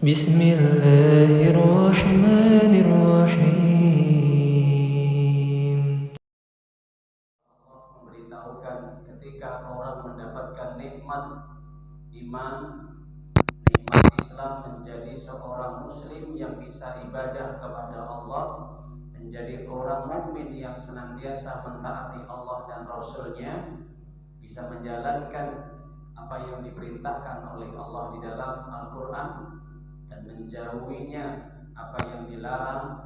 Bismillahirrahmanirrahim. Allah memberitahukan ketika orang mendapatkan nikmat iman, nikmat Islam, menjadi seorang muslim yang bisa ibadah kepada Allah, menjadi orang mukmin yang senantiasa mentaati Allah dan Rasul-Nya, bisa menjalankan apa yang diperintahkan oleh Allah di dalam Al-Quran dan menjauhinya apa yang dilarang,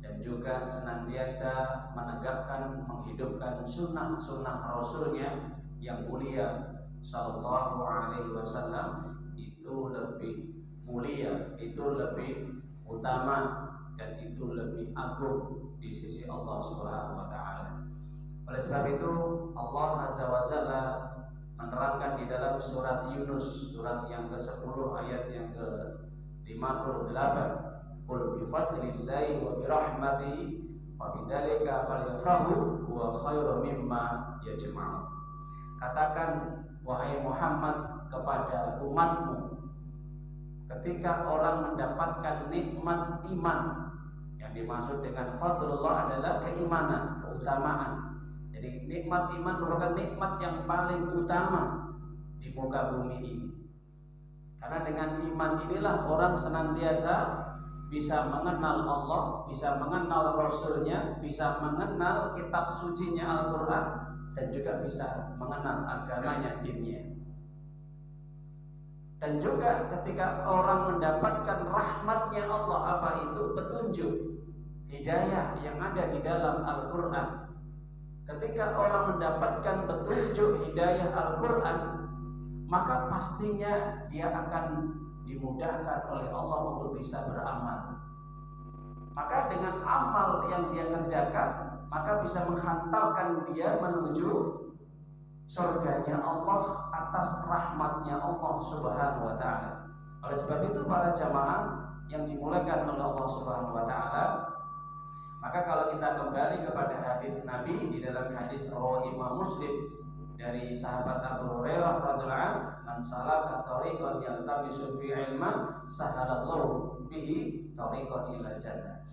dan juga senantiasa menegakkan, menghidupkan sunnah-sunnah Rasulnya yang mulia Sallallahu Alaihi Wasallam, itu lebih mulia, itu lebih utama, dan itu lebih agung di sisi Allah Subhanahu Wa Taala. Oleh sebab itu Allah Azza wa Jalla menerangkan di dalam surat Yunus, surat yang ke-10 ayat yang ke-58, qul bi fadlillahi wa bi rahmatihi wa bidzalika falyafrahu huwa khairum mimma yajma'un. Katakan wahai Muhammad kepada umatmu, ketika orang mendapatkan nikmat iman, yang dimaksud dengan fadlullah adalah keimanan, keutamaan. Jadi nikmat iman merupakan nikmat yang paling utama di muka bumi ini. Karena dengan iman inilah orang senantiasa bisa mengenal Allah, bisa mengenal Rasul-Nya, bisa mengenal kitab sucinya Al-Quran, dan juga bisa mengenal agamanya, dinnya. Dan juga ketika orang mendapatkan rahmatnya Allah, apa itu? Petunjuk, hidayah yang ada di dalam Al-Quran. Ketika orang mendapatkan petunjuk hidayah Al-Quran, maka pastinya dia akan dimudahkan oleh Allah untuk bisa beramal. Maka dengan amal yang dia kerjakan, maka bisa menghantarkan dia menuju surganya Allah atas rahmatnya Allah Subhanahu wa Ta'ala. Oleh sebab itu para jamaah yang dimuliakan oleh Allah Subhanahu wa Ta'ala, maka kalau kita kembali kepada hadis Nabi di dalam hadis riwayat Imam Muslim dari sahabat Abu Hurairah radhiyallahu anhu, man salaka tariqan yaltamisu fi ilman sahalallahu bihi tariqan ila jannah.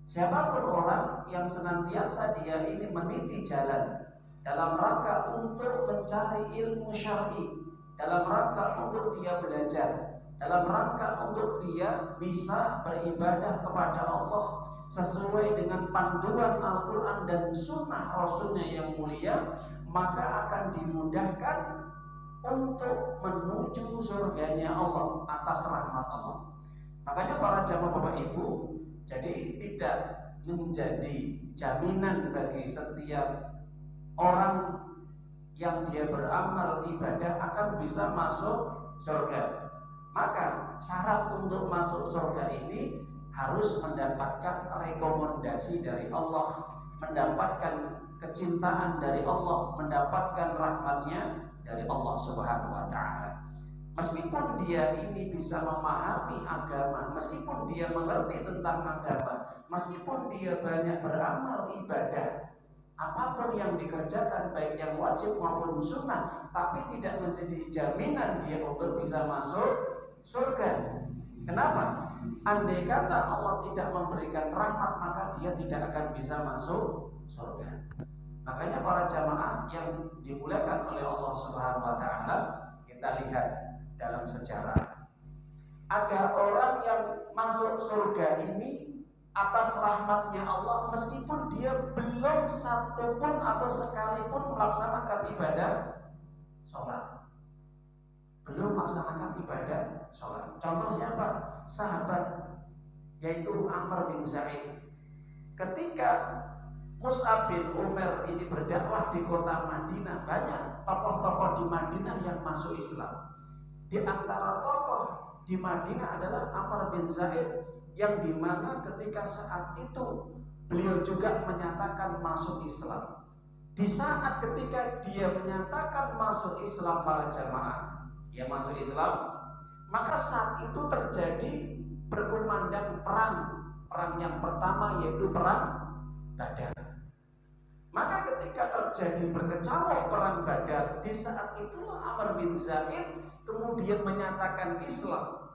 Siapapun orang yang senantiasa dia ini meniti jalan dalam rangka untuk mencari ilmu syar'i, dalam rangka untuk dia belajar, dalam rangka untuk dia bisa beribadah kepada Allah sesuai dengan panduan Al-Quran dan sunnah Rasulnya yang mulia, maka akan dimudahkan untuk menuju surganya Allah atas rahmat Allah. Makanya para jamaah Bapak Ibu, jadi tidak menjadi jaminan bagi setiap orang yang dia beramal ibadah akan bisa masuk surga. Maka syarat untuk masuk surga ini harus mendapatkan rekomendasi dari Allah, mendapatkan kecintaan dari Allah, mendapatkan rahmatnya dari Allah Subhanahu wa Ta'ala. Meskipun dia ini bisa memahami agama, meskipun dia mengerti tentang agama, meskipun dia banyak beramal ibadah, apapun yang dikerjakan baik yang wajib maupun sunnah, tapi tidak menjadi jaminan dia untuk bisa masuk surga. Kenapa? Andai kata Allah tidak memberikan rahmat, maka dia tidak akan bisa masuk surga. Makanya para jamaah yang dimuliakan oleh Allah Subhanahu wa Ta'ala, kita lihat dalam sejarah, ada orang yang masuk surga ini atas rahmatnya Allah, meskipun dia belum satu pun atau sekalipun melaksanakan ibadah sholat, belum melaksanakan ibadah sholat. Contoh siapa? Sahabat, yaitu Amr bin Zaid. Ketika Mus'ab bin Umair ini berdakwah di kota Madinah, banyak tokoh-tokoh di Madinah yang masuk Islam. Di antara tokoh di Madinah adalah Amr bin Zaid, yang dimana ketika saat itu beliau juga menyatakan masuk Islam. Di saat ketika dia menyatakan masuk Islam, para jamaah, dia masuk Islam, maka saat itu terjadi berkumandang perang yang pertama, yaitu perang Badar. Maka ketika terjadi berkecamuk perang Badar, di saat itulah Amr bin Zaid kemudian menyatakan Islam.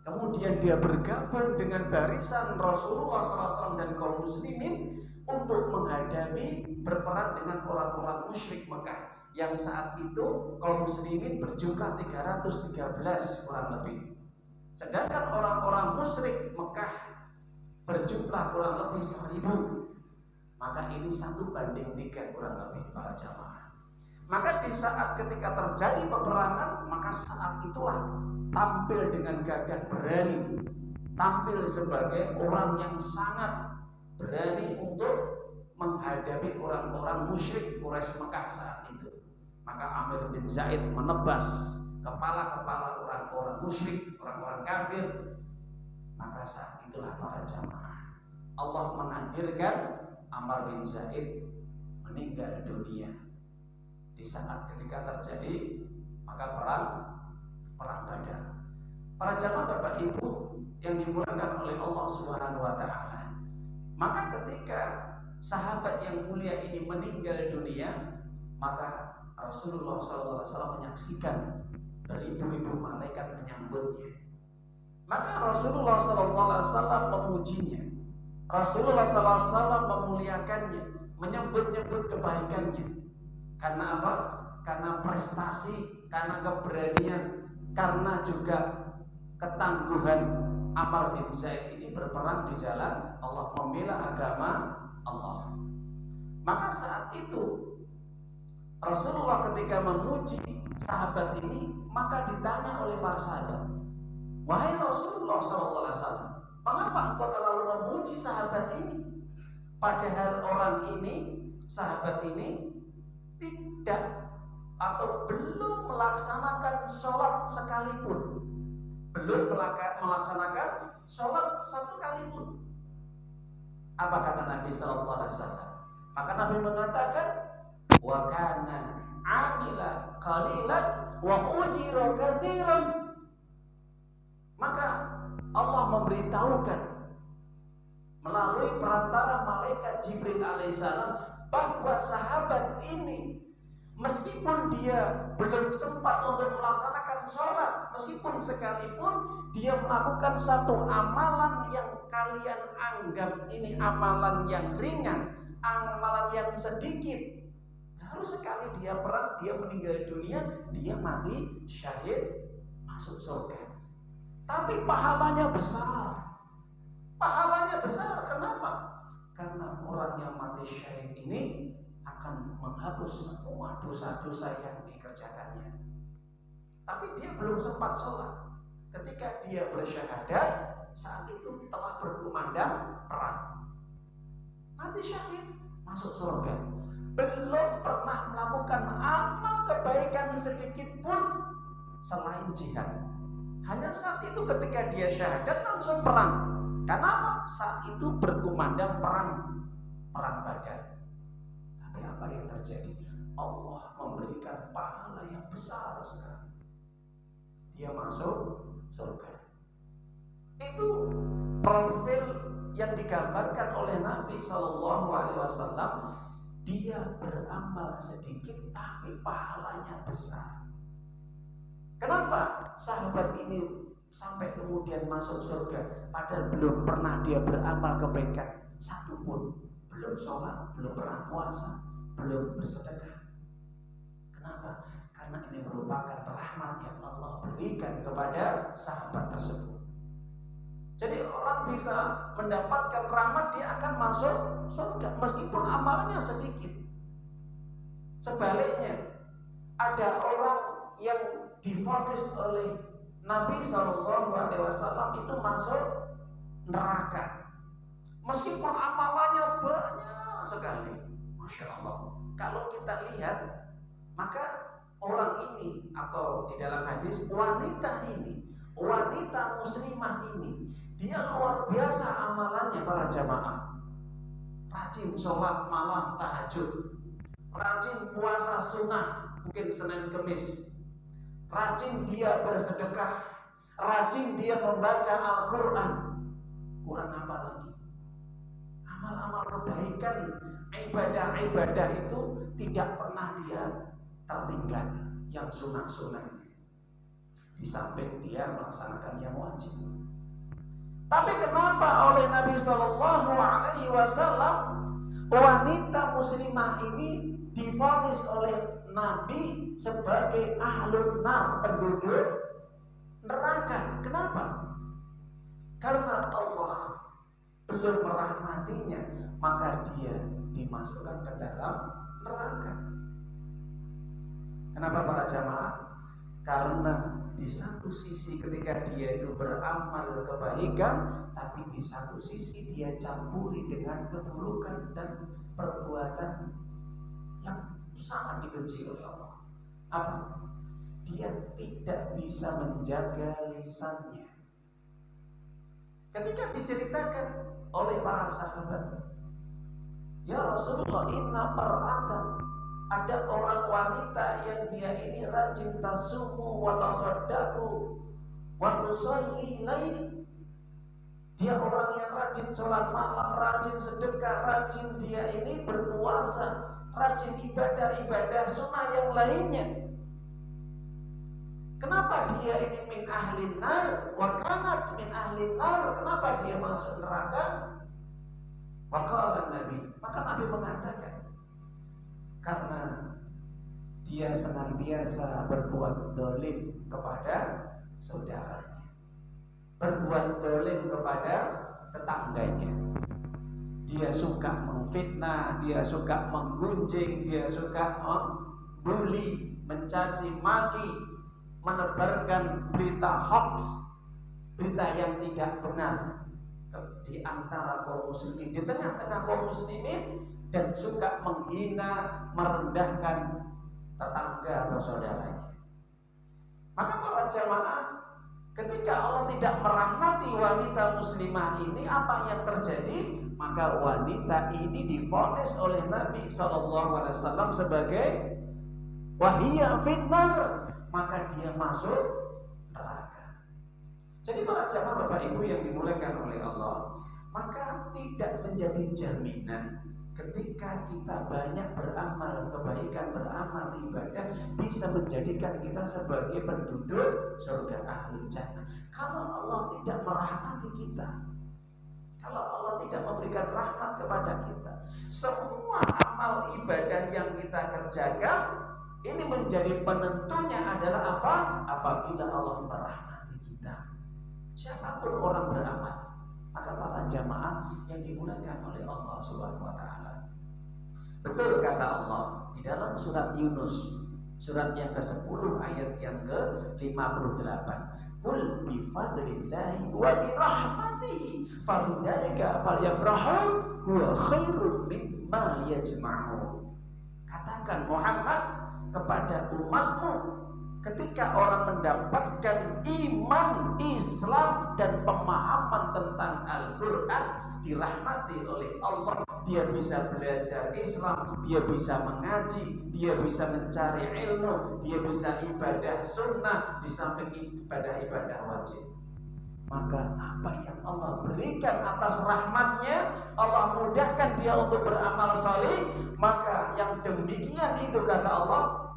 kemudian dia bergabung dengan barisan Rasulullah SAW dan kaum muslimin untuk menghadapi berperang dengan orang-orang musyrik Mekah yang saat itu kaum muslimin berjumlah 313 kurang lebih. Sedangkan orang-orang musyrik Mekah berjumlah kurang lebih 1000. Maka ini 1:3 kurang lebih para jamaah. Maka di saat ketika terjadi peperangan, maka saat itulah tampil dengan gagah berani, tampil sebagai orang yang sangat berani untuk menghadapi orang-orang musyrik Quraisy Mekah saat itu. Maka Amir bin Zaid menebas kepala-kepala orang-orang musyrik, orang-orang kafir. Maka saat itulah para jamaah Allah menakdirkan Amr bin Zaid meninggal dunia di saat ketika terjadi maka perang Badar. Para jamaah Bapak Ibu yang dimuliakan oleh Allah Subhanahu wa taala. Maka ketika sahabat yang mulia ini meninggal dunia, maka Rasulullah SAW menyaksikan beribu-ribu malaikat menyambutnya. Maka Rasulullah SAW memujinya. Rasulullah SAW memuliakannya, menyebut-nyebut kebaikannya. Karena apa? Karena prestasi, karena keberanian, karena juga ketangguhan Amr bin Zaid ini berperang di jalan Allah, membela agama Allah. Maka saat itu Rasulullah ketika memuji sahabat ini, maka ditanya oleh para sahabat, wahai Rasulullah SAW, mengapa engkau terlalu memuji sahabat ini? Padahal orang ini, sahabat ini tidak atau belum melaksanakan sholat sekalipun, belum melaksanakan sholat satu kali pun. Apa kata Nabi SAW? Maka Nabi mengatakan, wa kana amila qalilan wa ujira katsiran. Maka Allah memberitahukan melalui perantara malaikat Jibril alaihissalam bahwa sahabat ini meskipun dia belum sempat untuk melaksanakan sholat, meskipun sekalipun dia melakukan satu amalan yang kalian anggap ini amalan yang ringan, amalan yang sedikit, baru sekali dia perang, dia meninggal dunia, dia mati syahid, masuk surga. Tapi pahalanya besar. Pahalanya besar, kenapa? Karena orang yang mati syahid ini akan menghapus semua dosa-dosa yang dikerjakannya. Tapi dia belum sempat sholat. Ketika dia bersyahadat, saat itu telah berkumandang perang. Mati syahid, masuk surga. Belum pernah melakukan amal kebaikan sedikit pun selain jihad. Hanya saat itu ketika dia syahadat langsung perang. Kenapa? Saat itu berkumandang perang Badar. Tapi apa yang terjadi? Allah memberikan pahala yang besar sekali. Dia masuk surga. Itu profil yang digambarkan oleh Nabi SAW. Dia beramal sedikit tapi pahalanya besar. Kenapa sahabat ini sampai kemudian masuk surga padahal belum pernah dia beramal kebaikan satu pun, belum sholat, belum pernah puasa, belum bersedekah? Kenapa? Karena ini merupakan rahmat yang Allah berikan kepada sahabat tersebut. Jadi orang bisa mendapatkan rahmat, dia akan masuk surga meskipun amalnya sedikit. Sebaliknya, ada orang yang divonis oleh Nabi SAW itu masuk neraka meskipun amalannya banyak sekali. Masya Allah. Kalau kita lihat, maka orang ini atau di dalam hadis wanita ini, wanita muslimah ini, dia luar biasa amalannya para jamaah. Rajin sholat malam tahajud, rajin puasa sunnah, mungkin Senin Kemis, rajin dia bersedekah, rajin dia membaca Al-Quran. Kurang apa lagi? Amal-amal kebaikan, ibadah-ibadah itu tidak pernah dia tertinggal yang sunnah-sunnah. di samping dia melaksanakan yang wajib. Tapi kenapa oleh Nabi Shallallahu Alaihi Wasallam wanita muslimah ini divonis oleh Nabi sebagai ahlun nar, penduduk neraka? Kenapa? Karena Allah belum merahmatinya, maka dia dimasukkan ke dalam neraka. Kenapa para jamaah? Karena di satu sisi ketika dia itu beramal kebaikan, tapi di satu sisi dia campuri dengan keburukan dan perbuatan yang sangat dibenci oleh Allah. Apa? Dia tidak bisa menjaga lisannya. Ketika diceritakan oleh para sahabat, ya Rasulullah, inna mar'atan, ada orang wanita yang dia ini rajin tasumu wa tasaddaqu wa tusalli lail. Dia orang yang rajin sholat malam, rajin sedekah, rajin dia ini berpuasa, rajin ibadah-ibadah sunnah yang lainnya. Kenapa dia ini min ahlin nar wa kanat min ahlin nar? Kenapa dia masuk neraka? Maka Nabi mengatakan, karena dia senantiasa berbuat dolim kepada saudaranya, berbuat dolim kepada tetangganya. Dia suka memfitnah, dia suka menggunjing, dia suka membuli, mencaci maki, menebarkan berita hoax, berita yang tidak benar di antara kaum muslimin, di tengah-tengah kaum muslimin, dan suka menghina, merendahkan tetangga atau saudaranya. Maka para jamaah, ketika Allah tidak merahmati wanita muslimah ini, apa yang terjadi? Maka wanita ini divonis oleh Nabi SAW sebagai wahiyya finnar, maka dia masuk neraka. Jadi para jamaah Bapak Ibu yang dimuliakan oleh Allah, maka tidak menjadi jaminan ketika kita banyak beramal kebaikan, beramal ibadah, bisa menjadikan kita sebagai penduduk surga ahli jannah. Kalau Allah tidak merahmati kita, kalau Allah tidak memberikan rahmat kepada kita, semua amal ibadah yang kita kerjakan ini menjadi penentunya adalah apa? Apabila Allah merahmati kita. Siapapun orang beramal, maka para jamaah yang dimuliakan oleh Allah Subhanahu wa taala. Betul kata Allah di dalam surat Yunus, surat yang ke-10 ayat yang ke-58. Qul bi fadlillahi wa bi rahmatihi fabidzalika falyafrahu huwa khairun mimma yajma'un. Katakan Muhammad kepada umatmu, ketika orang mendapatkan iman, Islam dan pemahaman tentang Al-Quran, dirahmati oleh Allah, dia bisa belajar Islam, dia bisa mengaji, dia bisa mencari ilmu, dia bisa ibadah sunnah di samping ibadah-ibadah wajib. Maka apa yang Allah berikan atas rahmatnya, Allah mudahkan dia untuk beramal saleh, maka yang demikian itu kata Allah,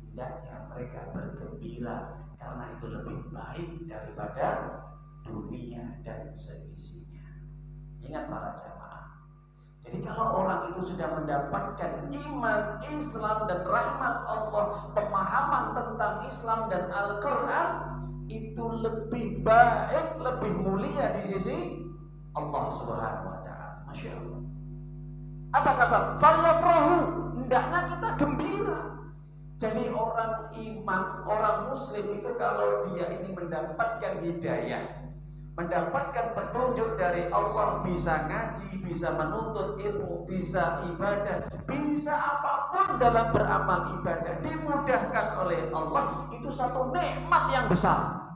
hendaknya mereka bergembira, karena itu lebih baik daripada dunia dan seisinya. Ingat para jamaah, jadi kalau orang itu sudah mendapatkan iman, Islam dan rahmat Allah, pemahaman tentang Islam dan Al-Quran, itu lebih baik, lebih mulia di sisi Allah Subhanahu wa taala. Masya Allah. Apa kata? Falyafrahu, hendaknya kita gembira. Jadi orang iman, orang muslim itu kalau dia ini mendapatkan hidayah, mendapatkan petunjuk dari Allah, bisa ngaji, bisa menuntut ilmu, bisa ibadah, bisa apapun dalam beramal ibadah, dimudahkan oleh Allah, itu satu nikmat yang besar.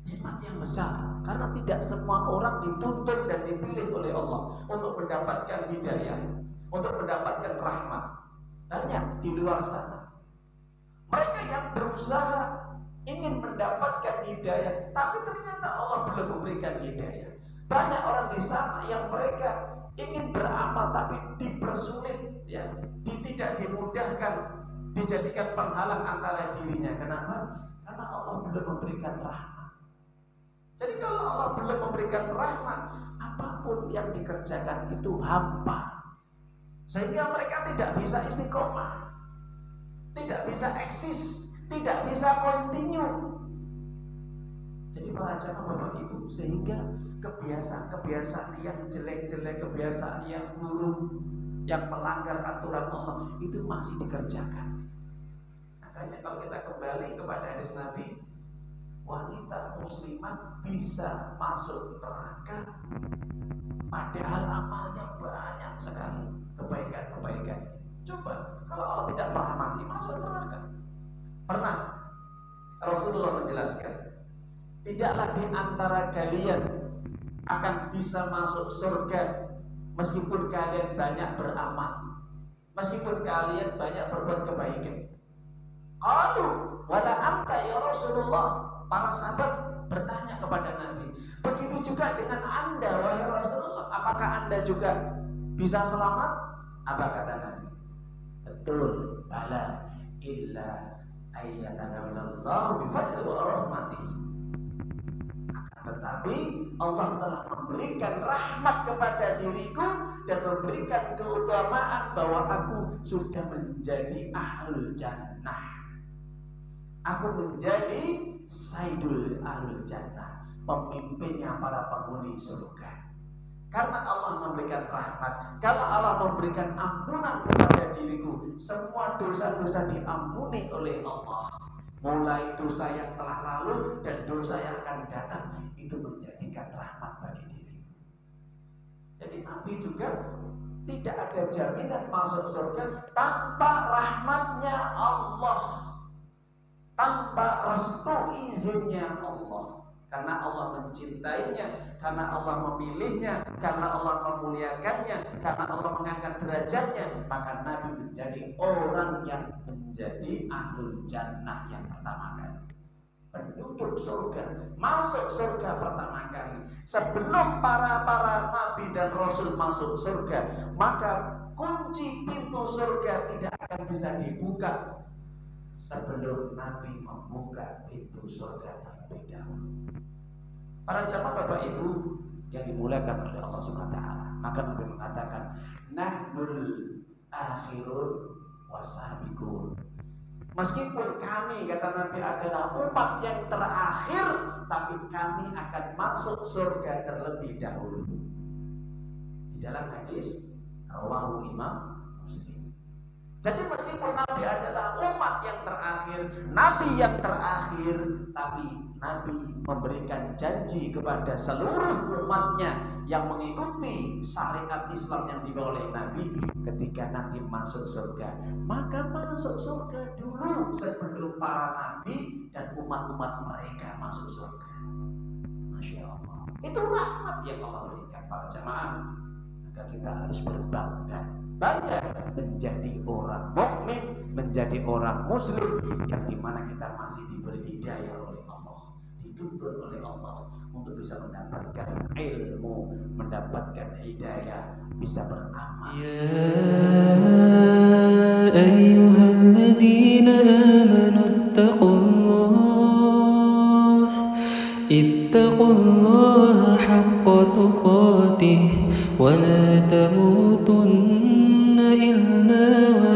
Nikmat yang besar, karena tidak semua orang dituntut dan dipilih oleh Allah untuk mendapatkan hidayah, untuk mendapatkan rahmat. Banyak di luar sana mereka yang berusaha ingin mendapatkan hidayah, tapi ternyata Allah belum memberikan hidayah. Banyak orang di sana yang mereka ingin beramal tapi dipersulit, ya, tidak dimudahkan dijadikan penghalang antara dirinya. Kenapa? Karena Allah belum memberikan rahmat. Jadi kalau Allah belum memberikan rahmat, apapun yang dikerjakan itu hampa, sehingga mereka tidak bisa istiqomah, tidak bisa eksis, tidak bisa continue. Jadi para jamaah Bapak Ibu, sehingga kebiasaan-kebiasaan yang jelek-jelek, kebiasaan yang buruk, yang melanggar aturan Allah itu masih dikerjakan. Makanya kalau kita kembali kepada hadis Nabi, wanita muslimat bisa masuk neraka padahal amalnya banyak sekali, kebaikan-kebaikan. Coba kalau Allah tidak merahmati, masuk neraka. Pernah Rasulullah menjelaskan, tidaklah di antara kalian akan bisa masuk surga meskipun kalian banyak beramal, meskipun kalian banyak berbuat kebaikan. Aduh, wala anta ya Rasulullah. Para sahabat bertanya kepada Nabi, begitu juga dengan Anda wahai Rasulullah, apakah Anda juga bisa selamat? Apa kata Nabi? Betul, bala illa ayyatakallahu bifadli wa rahmatihi. Tetapi Allah telah memberikan rahmat kepada diriku dan memberikan keutamaan bahwa aku sudah menjadi ahlul jannah. Aku menjadi Sayyidul Ahlul Jannah, pemimpinnya para penghuni surga. Karena Allah memberikan rahmat, kalau Allah memberikan ampunan kepada diriku, semua dosa-dosa diampuni oleh Allah. Mulai dosa yang telah lalu dan dosa yang akan datang, itu menjadikan rahmat bagi diriku. Jadi Nabi juga tidak ada jaminan masuk surga tanpa rahmatnya Allah, tanpa restu izinnya Allah. Karena Allah mencintainya, karena Allah memilihnya, karena Allah memuliakannya, karena Allah mengangkat derajatnya, maka Nabi menjadi orang yang menjadi ahlul jannah yang pertama kali, penduduk surga, masuk surga pertama kali. Sebelum para nabi dan rasul masuk surga, maka kunci pintu surga tidak akan bisa dibuka sebelum Nabi membuka pintu surga terlebih dahulu. Para jamaah Bapak Ibu yang dimuliakan oleh Allah Subhanahu wa taala, maka Nabi mengatakan, nahnul akhirun wasabiqun. Meskipun kami, kata Nabi, adalah umat yang terakhir, tapi kami akan masuk surga terlebih dahulu. Di dalam hadis rawahu Imam Muslim. Jadi meskipun Nabi adalah umat yang terakhir, Nabi yang terakhir, tapi Nabi memberikan janji kepada seluruh umatnya yang mengikuti syariat Islam yang dibawa oleh Nabi, ketika nanti masuk surga, maka masuk surga dulu sebelum para nabi dan umat-umat mereka masuk surga. Masya Allah, itu rahmat yang Allah berikan para jamaah. Maka kita harus berbangga menjadi orang mukmin, menjadi orang muslim, yang dimana kita masih diberi hidayah oleh Allah, dituntun oleh Allah untuk bisa mendapatkan ilmu, mendapatkan hidayah, bisa beramal. Ya ayyuhalladzina amanu ittaqullaha haqqa tuqatih wa la tamutunna illa wa